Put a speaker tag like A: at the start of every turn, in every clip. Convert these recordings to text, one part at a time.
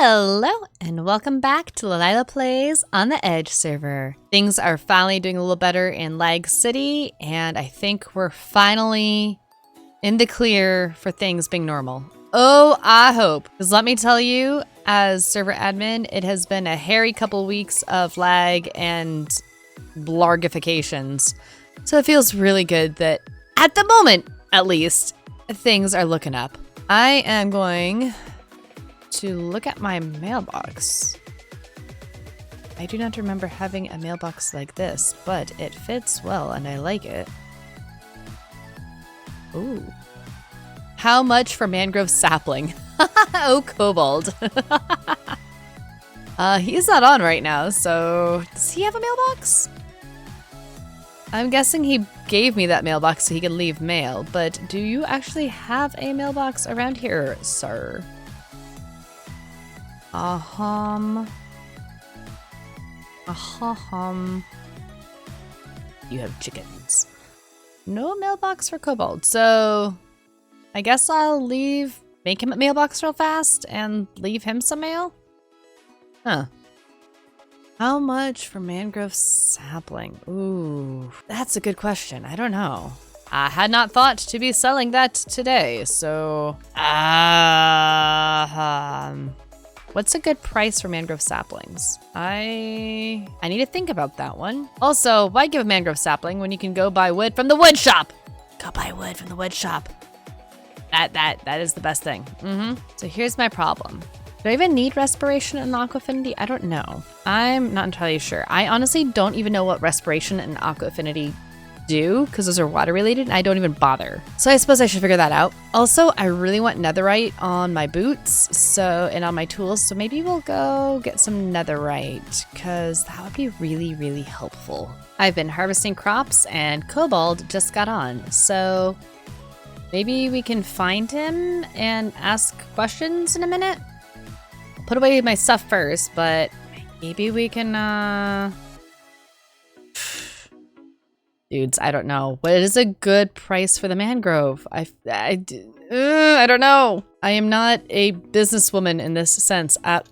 A: Hello, and welcome back to Lila Plays on the Edge server. Things are finally doing a little better in Lag City, and I think we're finally in the clear for things being normal. Oh, I hope. Because let me tell you, as server admin, it has been a hairy couple weeks of lag and blargifications. So it feels really good that, at the moment, at least, things are looking up. I am going to look at my mailbox. I do not remember having a mailbox like this, but it fits well and I like it. Ooh. How much for mangrove sapling? Oh, Kobold. He's not on right now, so does he have a mailbox? I'm guessing he gave me that mailbox so he could leave mail, but do you actually have a mailbox around here, sir? You have chickens. No mailbox for Kobold, so I guess I'll make him a mailbox real fast and leave him some mail? Huh. How much for mangrove sapling? Ooh, that's a good question. I don't know. I had not thought to be selling that today, so what's a good price for mangrove saplings? I need to think about that one. Also, why give a mangrove sapling when you can go buy wood from the wood shop? Go buy wood from the wood shop. That is the best thing. So here's my problem. Do I even need respiration and aqua affinity? I don't know. I'm not entirely sure. I honestly don't even know what respiration and aqua affinity do, because those are water related and I don't even bother. So I suppose I should figure that out. Also, I really want netherite on my boots and on my tools, so maybe we'll go get some netherite, because that would be really, really helpful. I've been harvesting crops and Kobold just got on, so maybe we can find him and ask questions in a minute. I'll put away my stuff first, but maybe we can dudes, I don't know. What is a good price for the mangrove? I don't know. I am not a businesswoman in this sense at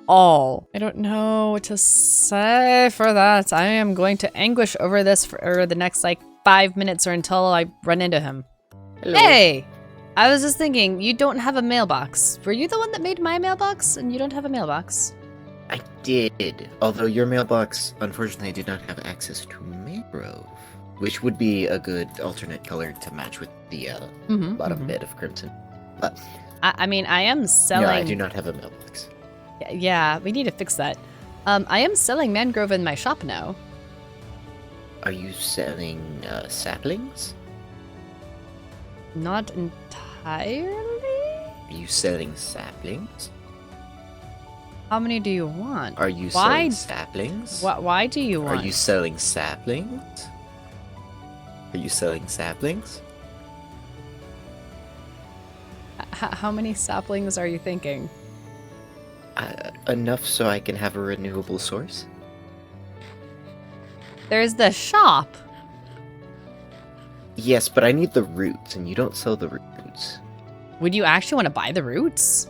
A: all. I don't know what to say for that. I am going to anguish over this for the next 5 minutes or until I run into him.
B: Hello.
A: Hey! I was just thinking, you don't have a mailbox. Were you the one that made my mailbox and you don't have a mailbox?
B: I did, although your mailbox, unfortunately, did not have access to mangrove, which would be a good alternate color to match with the bottom bit of crimson. But
A: I mean, I am selling...
B: No, I do not have a mailbox.
A: Yeah, we need to fix that. I am selling mangrove in my shop now.
B: Are you selling saplings?
A: Not entirely?
B: Are you selling saplings?
A: How many do you want?
B: Are you selling saplings?
A: Why do you want?
B: Are you selling saplings? Are you selling saplings?
A: How many saplings are you thinking?
B: Enough so I can have a renewable source.
A: There's the shop.
B: Yes, but I need the roots, and you don't sell the roots.
A: Would you actually want to buy the roots?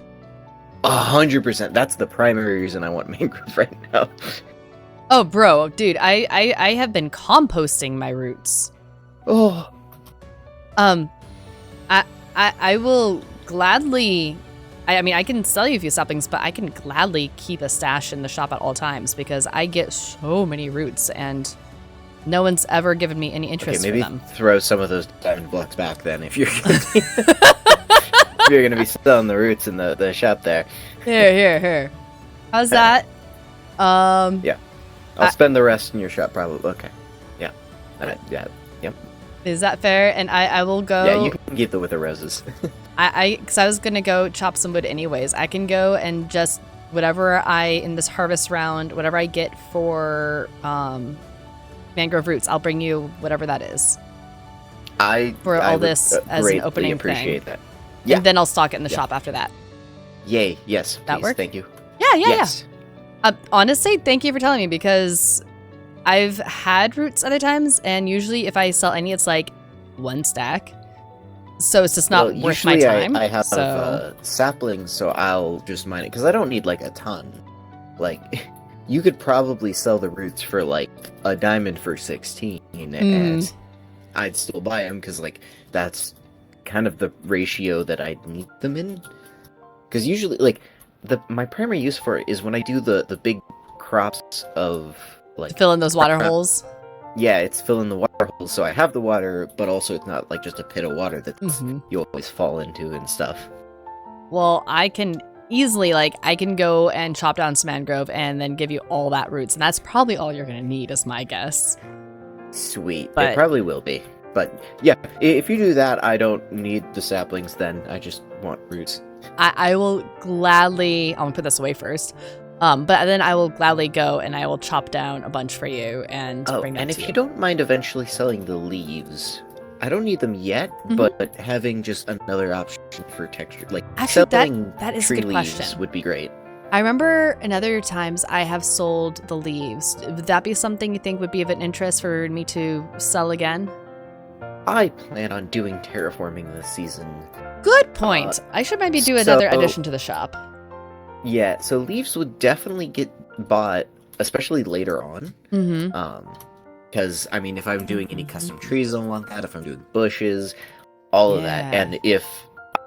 B: 100%. That's the primary reason I want mangrove right now.
A: Oh, bro, dude, I have been composting my roots.
B: Oh.
A: I will gladly. I mean, I can sell you a few saplings, but I can gladly keep a stash in the shop at all times because I get so many roots and no one's ever given me any interest
B: maybe
A: for them.
B: Throw some of those diamond blocks back then if you're if you're gonna be selling the roots in the shop there.
A: Here. How's that?
B: Yeah. I'll spend the rest in your shop probably. Okay. Yeah. Yep.
A: Is that fair? And I will go.
B: Yeah, you can keep the with the roses.
A: Because I was gonna go chop some wood anyways. I can go and just whatever in this harvest round, whatever I get for mangrove roots, I'll bring you whatever that is.
B: I
A: this as an opening
B: appreciate
A: thing.
B: That. Yeah.
A: And then I'll stock it in the shop after that.
B: Yay! Yes. Please,
A: That work?
B: Thank you.
A: Yeah.
B: Yes.
A: Honestly, thank you for telling me because I've had roots other times, and usually if I sell any, it's 1 stack. So it's just not worth my
B: usually
A: time.
B: I have
A: so
B: saplings, so I'll just mine it because I don't need like a ton. Like, you could probably sell the roots for like a diamond for 16, and I'd still buy them because like that's kind of the ratio that I need them in. Because usually, like, my primary use for it is when I do the big crops of like
A: fill in those water holes.
B: Yeah, it's filling the water holes, so I have the water, but also it's not like just a pit of water that you always fall into and stuff.
A: Well, I can easily, like, I can go and chop down some mangrove and then give you all that roots, and that's probably all you're gonna need, is my guess.
B: Sweet.
A: But
B: it probably will be. But yeah, if you do that, I don't need the saplings then. I just want roots.
A: I will gladly, I'm gonna put this away first. But then I will gladly go and I will chop down a bunch for you and bring that
B: and
A: to
B: if
A: you.
B: you don't mind eventually selling the leaves, I don't need them yet, but having just another option for texture, like
A: Actually,
B: selling
A: that is a
B: tree
A: good
B: leaves
A: question.
B: would be great.
A: I remember in other times I have sold the leaves. Would that be something you think would be of an interest for me to sell again?
B: I plan on doing terraforming this season.
A: Good point. I should maybe do another addition to the shop.
B: Yeah, so leaves would definitely get bought, especially later on. Because, I mean, if I'm doing any custom trees, I'll want that. If I'm doing bushes, all of that. And if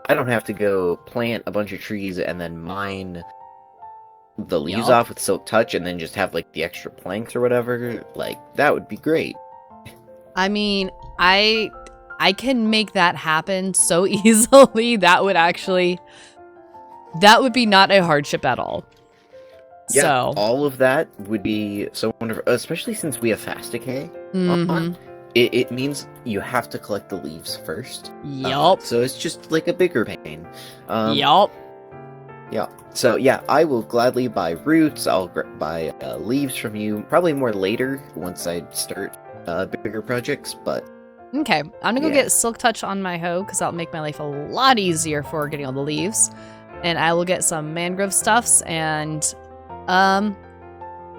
B: I don't have to go plant a bunch of trees and then mine the leaves off with Silk Touch and then just have, like, the extra planks or whatever, like, that would be great.
A: I mean, I can make that happen so easily. That would be not a hardship at all.
B: Yeah,
A: so
B: all of that would be so wonderful, especially since we have fast decay on. It means you have to collect the leaves first.
A: Yup.
B: So it's just like a bigger pain.
A: Yup.
B: Yeah. So yeah, I will gladly buy roots. I'll buy leaves from you. Probably more later once I start bigger projects. But
A: okay, I'm gonna go get Silk Touch on my hoe because that'll make my life a lot easier for getting all the leaves. And I will get some mangrove stuffs, and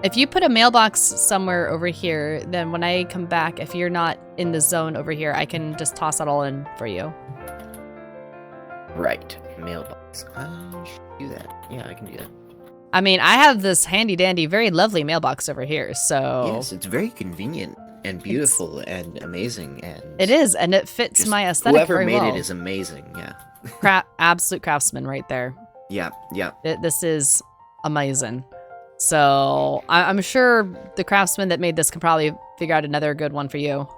A: if you put a mailbox somewhere over here, then when I come back, if you're not in the zone over here, I can just toss that all in for you.
B: Right, mailbox. I should do that. Yeah, I can do that.
A: I mean, I have this handy dandy, very lovely mailbox over here, so
B: yes, it's very convenient and beautiful and amazing, and
A: it is, and it fits my aesthetic very well.
B: Whoever made it is amazing. Yeah.
A: Absolute craftsman right there.
B: Yeah.
A: This is amazing. So I'm sure the craftsman that made this can probably figure out another good one for you.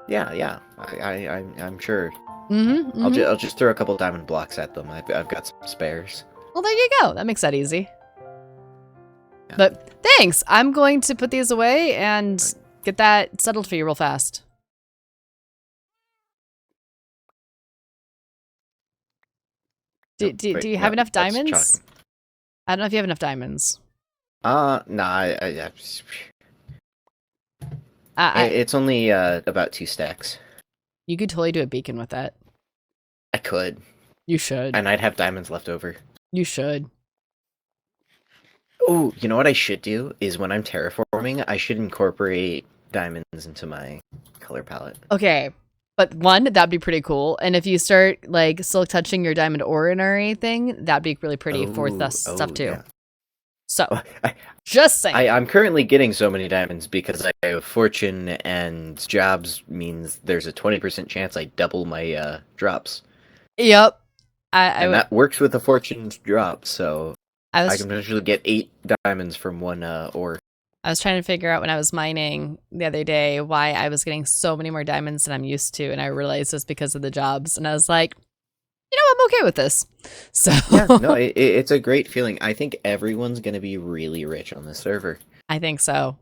B: Yeah. I'm sure. I'll just throw a couple diamond blocks at them. I've got some spares.
A: Well, there you go. That makes that easy. Yeah. But thanks. I'm going to put these away and get that settled for you real fast. Do you have enough diamonds? I don't know if you have enough diamonds.
B: Nah, it's only about 2 stacks.
A: You could totally do a beacon with that.
B: I could.
A: You should.
B: And I'd have diamonds left over.
A: You should.
B: Oh, you know what I should do is when I'm terraforming, I should incorporate diamonds into my color palette.
A: Okay. But one, that'd be pretty cool. And if you start like silk touching your diamond ore or anything, that'd be really pretty for the stuff too. Yeah. So, just saying.
B: I'm currently getting so many diamonds because I have fortune and jobs means there's a 20% chance I double my drops.
A: Yep.
B: That works with the fortune drop, so I can potentially get 8 diamonds from one ore.
A: I was trying to figure out when I was mining the other day why I was getting so many more diamonds than I'm used to, and I realized it's because of the jobs. And I was like, you know, I'm okay with this. So
B: yeah, no, it's a great feeling. I think everyone's going to be really rich on this server.
A: I think so.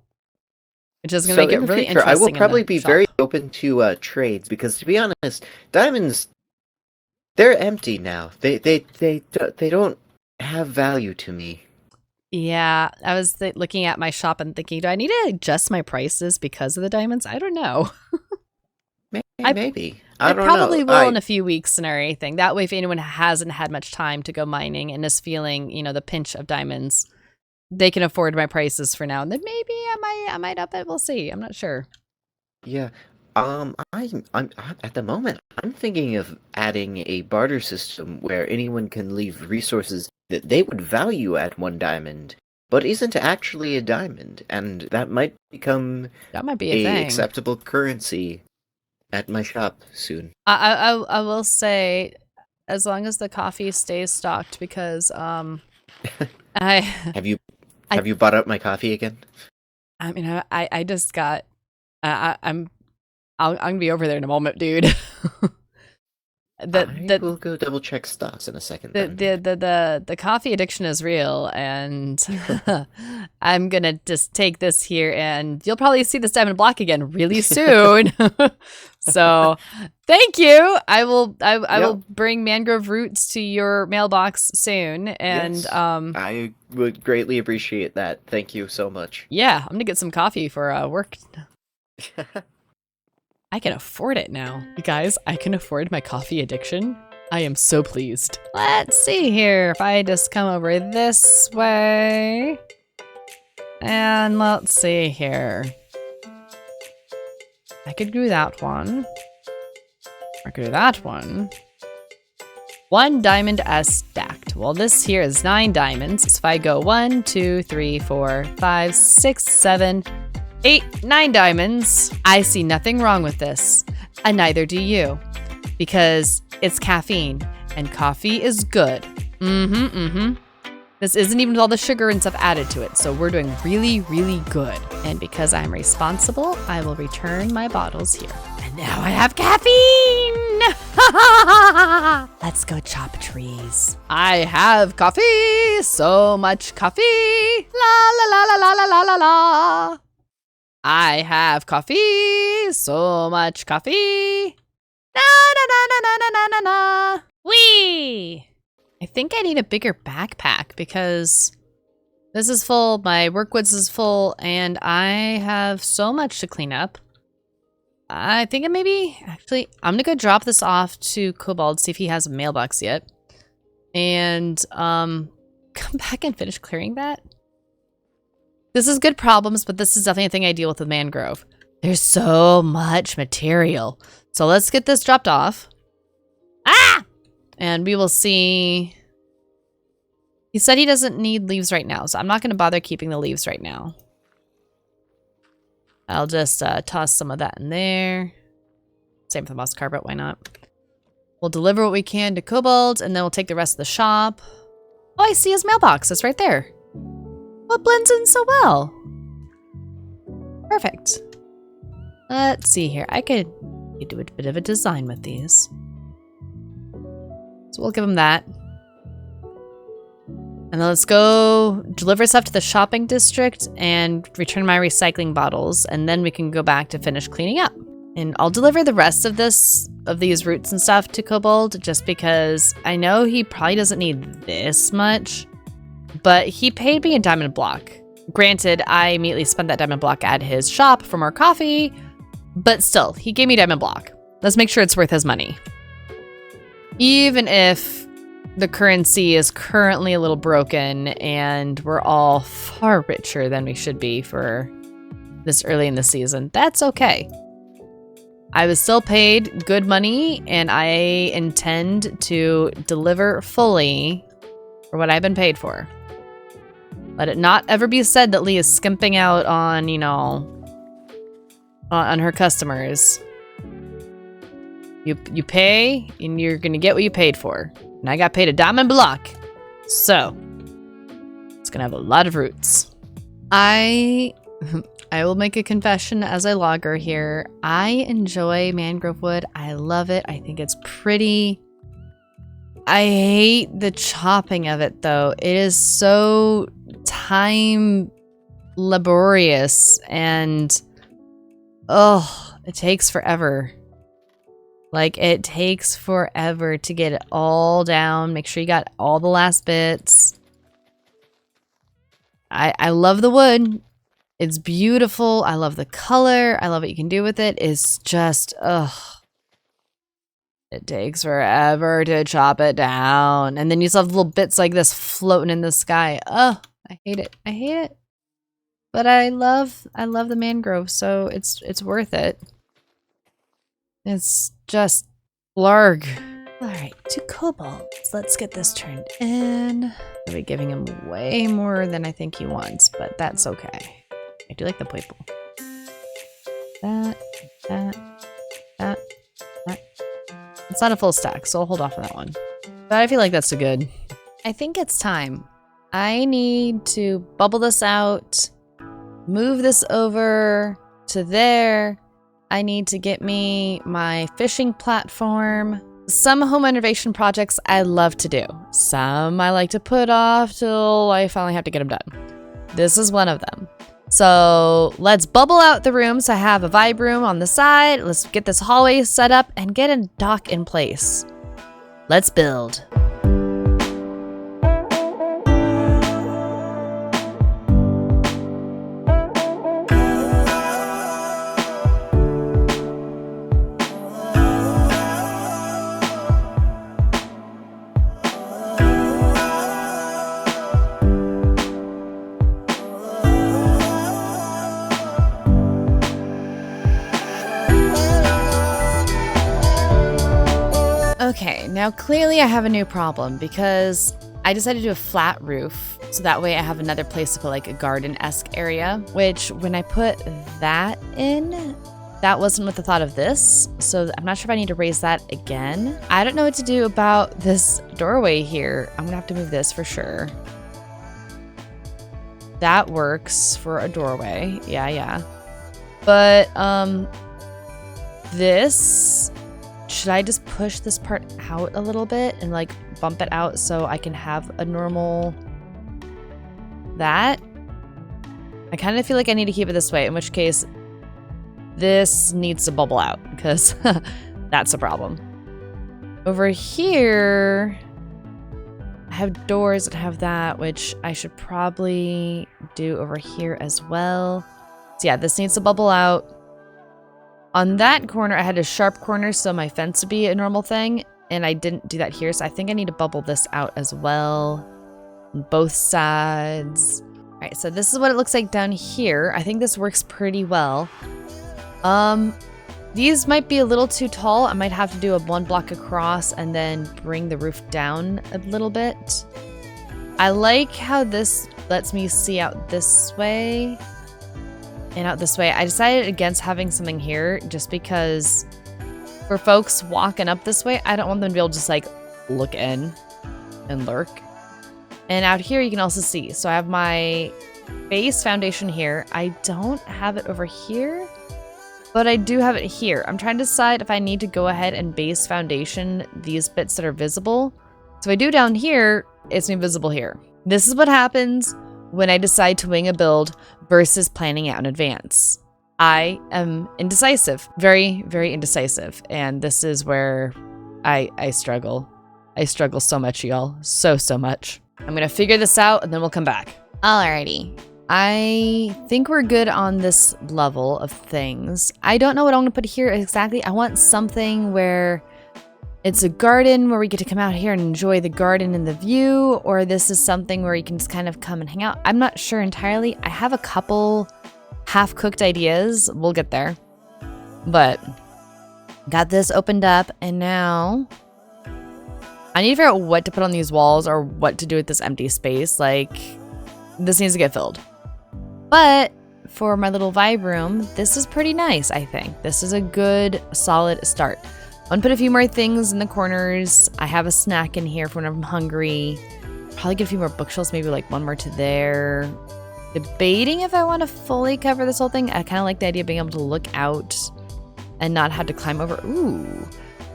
A: Which is going to make it really interesting.
B: I will probably be very open to trades because, to be honest, diamonds, they're empty now. They don't have value to me.
A: Yeah, I was looking at my shop and thinking, do I need to adjust my prices because of the diamonds? I don't know.
B: Maybe.
A: I probably will in a few weeks and everything. That way, if anyone hasn't had much time to go mining and is feeling, you know, the pinch of diamonds, they can afford my prices for now. And then maybe I might up it. We'll see. I'm not sure.
B: Yeah. I'm at the moment. I'm thinking of adding a barter system where anyone can leave resources that they would value at 1 diamond, but isn't actually a diamond, and that might become
A: That might be a
B: a
A: thing.
B: acceptable currency at my shop soon.
A: I will say, as long as the coffee stays stocked, because I
B: Have you bought up my coffee again?
A: I mean I just got I'm gonna be over there in a moment, dude.
B: I will go double check stocks in a second.
A: The coffee addiction is real, and I'm gonna just take this here, and you'll probably see this diamond block again really soon. So, thank you. I will bring mangrove roots to your mailbox soon, and
B: Yes, I would greatly appreciate that. Thank you so much.
A: yeah, I'm gonna get some coffee for work. I can afford it now. You guys, I can afford my coffee addiction. I am so pleased. Let's see here. If I just come over this way. And let's see here. I could do that one. I could do that one. 1 diamond as stacked. Well, this here is 9 diamonds. So if I go 1, 2, 3, 4, 5, 6, 7, 8, 9 diamonds. I see nothing wrong with this, and neither do you, because it's caffeine, and coffee is good. This isn't even with all the sugar and stuff added to it, so we're doing really, really good. And because I'm responsible, I will return my bottles here. And now I have caffeine! Let's go chop trees. I have coffee! So much coffee! La la la la la la la la la! I have coffee, so much coffee. Na na na na na na na na na. Wee! I think I need a bigger backpack because this is full, my workwoods is full, and I have so much to clean up. I think I'm gonna go drop this off to Cobalt, see if he has a mailbox yet. And come back and finish clearing that. This is good problems, but this is definitely a thing I deal with mangrove. There's so much material. So let's get this dropped off. Ah! And we will see. He said he doesn't need leaves right now, so I'm not going to bother keeping the leaves right now. I'll just toss some of that in there. Same for the moss carpet, why not? We'll deliver what we can to Cobalt, and then we'll take the rest of the shop. Oh, I see his mailbox. It's right there. Well, it blends in so well. Perfect. Let's see here. I could do a bit of a design with these. So we'll give him that. And then let's go deliver stuff to the shopping district and return my recycling bottles. And then we can go back to finish cleaning up. And I'll deliver the rest of these roots and stuff to Kobold just because I know he probably doesn't need this much. But he paid me a diamond block. Granted, I immediately spent that diamond block at his shop for more coffee, but still, he gave me a diamond block. Let's make sure it's worth his money. Even if the currency is currently a little broken and we're all far richer than we should be for this early in the season, that's okay. I was still paid good money, and I intend to deliver fully for what I've been paid for. Let it not ever be said that Lee is skimping out on, on her customers. You pay, and you're gonna get what you paid for. And I got paid a diamond block. So, it's gonna have a lot of roots. I will make a confession as a logger here. I enjoy mangrove wood. I love it. I think it's pretty. I hate the chopping of it, though. It is so time laborious, and it takes forever. Like, it takes forever to get it all down. Make sure you got all the last bits. I love the wood. It's beautiful. I love the color. I love what you can do with it. It's just, it takes forever to chop it down. And then you still have little bits like this floating in the sky. I hate it. I hate it. But I love the mangrove, so it's worth it. It's just blarg. All right, 2 kobolds. Let's get this turned in. I'll be giving him way more than I think he wants, but that's okay. I do like the purple. That. It's not a full stack, so I'll hold off on that one. But I feel like that's a good. I think it's time. I need to bubble this out, move this over to there. I need to get me my fishing platform. Some home renovation projects I love to do. Some I like to put off till I finally have to get them done. This is one of them. So let's bubble out the rooms. I have a vibe room on the side. Let's get this hallway set up and get a dock in place. Let's build. Okay, now clearly I have a new problem because I decided to do a flat roof, so that way I have another place to put like a garden-esque area, which when I put that in, that wasn't with the thought of this, so I'm not sure if I need to raise that again. I don't know what to do about this doorway here. I'm gonna have to move this for sure. That works for a doorway, yeah. But, this... Should I just push this part out a little bit and like bump it out so I can have a normal that? I kind of feel like I need to keep it this way, in which case this needs to bubble out because that's a problem. Over here, I have doors that have that, which I should probably do over here as well. So yeah, this needs to bubble out. On that corner, I had a sharp corner, so my fence would be a normal thing, and I didn't do that here, so I think I need to bubble this out as well on both sides. All right, so this is what it looks like down here. I think this works pretty well. These might be a little too tall. I might have to do a 1 block across and then bring the roof down a little bit. I like how this lets me see out this way. And out this way. I decided against having something here just because for folks walking up this way, I don't want them to be able to just like look in and lurk. And out here you can also see. So I have my base foundation here. I don't have it over here, but I do have it here. I'm trying to decide if I need to go ahead and base foundation these bits that are visible. So if I do down here, it's invisible here. This is what happens when I decide to wing a build versus planning out in advance. I am indecisive, very, very indecisive. And this is where I struggle. I struggle so much, y'all. So much. I'm gonna figure this out and then we'll come back. Alrighty. I think we're good on this level of things. I don't know what I'm gonna put here exactly. I want something where it's a garden where we get to come out here and enjoy the garden and the view, or this is something where you can just kind of come and hang out. I'm not sure entirely. I have a couple half-cooked ideas. We'll get there. But got this opened up, and now I need to figure out what to put on these walls or what to do with this empty space. Like, this needs to get filled. But for my little vibe room, this is pretty nice, I think. This is a good, solid start. I'm gonna put a few more things in the corners. I have a snack in here for when I'm hungry. Probably get a few more bookshelves, maybe like 1 more to there. Debating if I want to fully cover this whole thing. I kind of like the idea of being able to look out and not have to climb over. Ooh,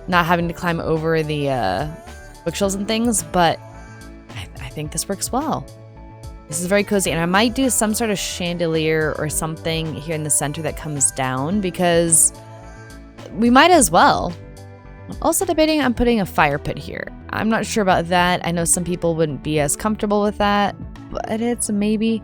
A: not having to climb over the bookshelves and things, but I think this works well. This is very cozy, and I might do some sort of chandelier or something here in the center that comes down because we might as well. I'm also debating on putting a fire pit here. I'm not sure about that. I know some people wouldn't be as comfortable with that, but it's a maybe.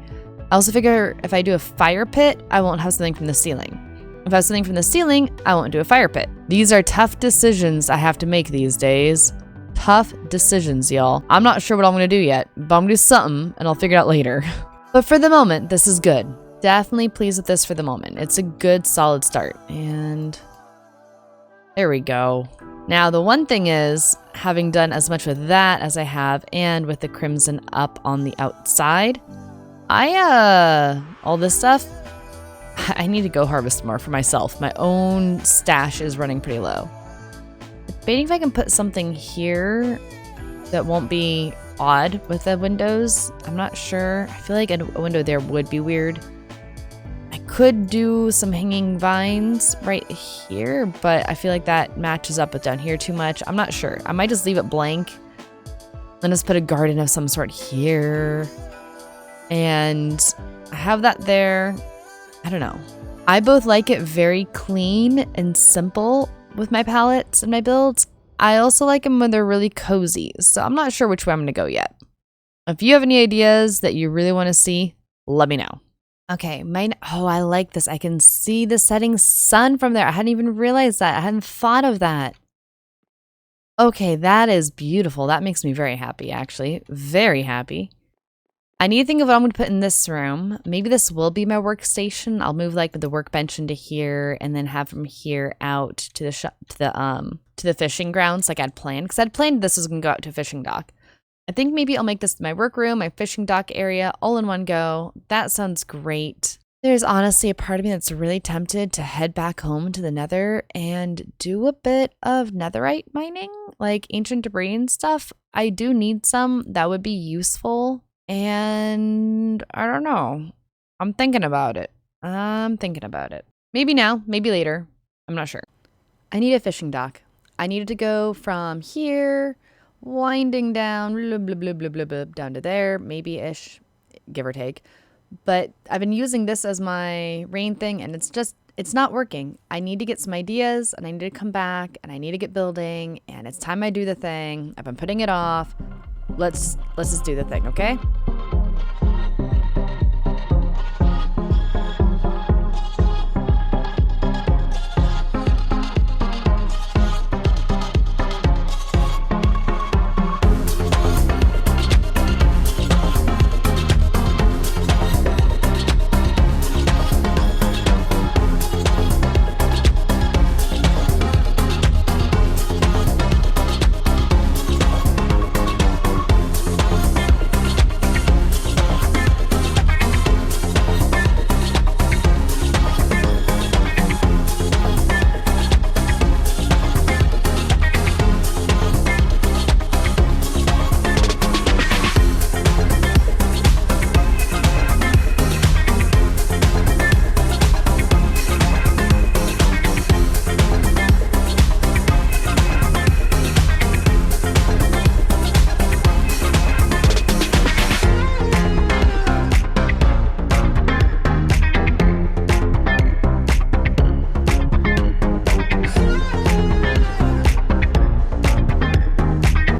A: I also figure if I do a fire pit, I won't have something from the ceiling. If I have something from the ceiling, I won't do a fire pit. These are tough decisions I have to make these days. Tough decisions, y'all. I'm not sure what I'm gonna do yet, but I'm gonna do something and I'll figure it out later. But for the moment, this is good. Definitely pleased with this for the moment. It's a good, solid start. And There we go. Now, the one thing is, having done as much with that as I have and with the crimson up on the outside, all this stuff, I need to go harvest more for myself. My own stash is running pretty low. Debating if I can put something here that won't be odd with the windows. I'm not sure. I feel like a window there would be weird. I could do some hanging vines right here, but I feel like that matches up with down here too much. I'm not sure. I might just leave it blank. Then just put a garden of some sort here. And I have that there. I don't know. I both like it very clean and simple with my palettes and my builds. I also like them when they're really cozy. So I'm not sure which way I'm going to go yet. If you have any ideas that you really want to see, let me know. Okay, I like this. I can see the setting sun from there. I hadn't even realized that. I hadn't thought of that. Okay, that is beautiful. That makes me very happy, actually. Very happy. I need to think of what I'm going to put in this room. Maybe this will be my workstation. I'll move like the workbench into here and then have from here out to the fishing grounds like I'd planned. Because I'd planned this was going to go out to a fishing dock. I think maybe I'll make this my workroom, my fishing dock area, all in one go. That sounds great. There's honestly a part of me that's really tempted to head back home to the Nether and do a bit of netherite mining, like ancient debris and stuff. I do need some. That would be useful. And I don't know. I'm thinking about it. Maybe now, maybe later. I'm not sure. I need a fishing dock. I needed to go from here, winding down, blah, blah, blah, blah, blah, blah, down to there, maybe-ish, give or take. But I've been using this as my rain thing, and it's not working. I need to get some ideas, and I need to come back, and I need to get building, and it's time I do the thing. I've been putting it off. Let's just do the thing, okay?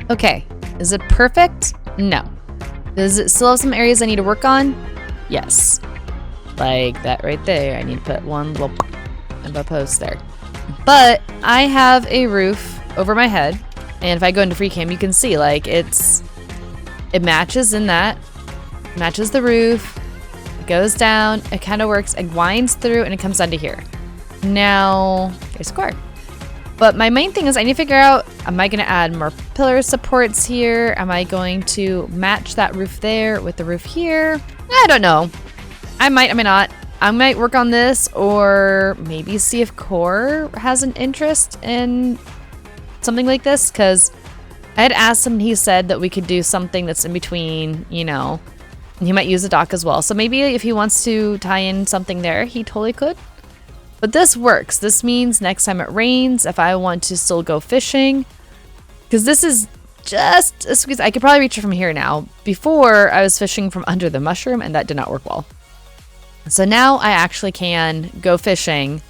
A: Okay, is it perfect? No. Does it still have some areas I need to work on? Yes. Like that right there. I need to put one little and a post there. But I have a roof over my head. And if I go into free cam, you can see like it matches in that. Matches the roof. It goes down. It kind of works. It winds through and it comes down to here. Now, there's score. But my main thing is I need to figure out, am I going to add more pillar supports here? Am I going to match that roof there with the roof here? I don't know. I might, I may not. I might work on this or maybe see if Core has an interest in something like this. Because I had asked him and he said that we could do something that's in between, you know. And he might use the dock as well. So maybe if he wants to tie in something there, he totally could. But this works. This means next time it rains, if I want to still go fishing, because this is just a squeeze. I could probably reach it from here now. Before, I was fishing from under the mushroom, and that did not work well. So now I actually can go fishing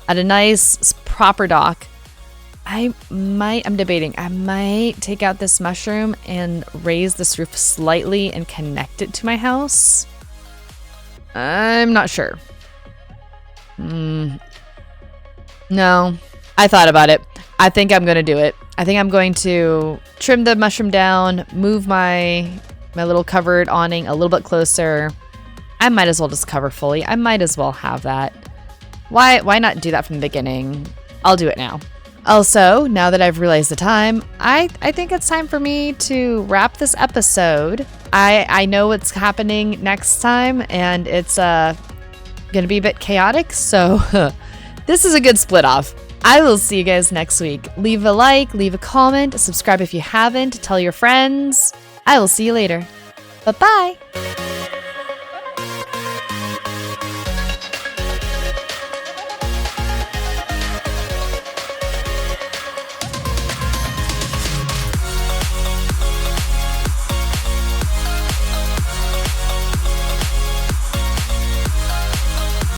A: at a nice, proper dock. I'm debating. I might take out this mushroom and raise this roof slightly and connect it to my house. I'm not sure. No, I thought about it. I think I'm gonna do it. I think I'm going to trim the mushroom down, move my little covered awning a little bit closer. I might as well just cover fully. I might as well have that. Why not do that from the beginning? I'll do it now. Also, now that I've realized the time, I think it's time for me to wrap this episode. I know what's happening next time, and it's gonna be a bit chaotic, so this is a good split off. I will see you guys next week. Leave a like, leave a comment, subscribe if you haven't, tell your friends. I will see you later. Bye-bye.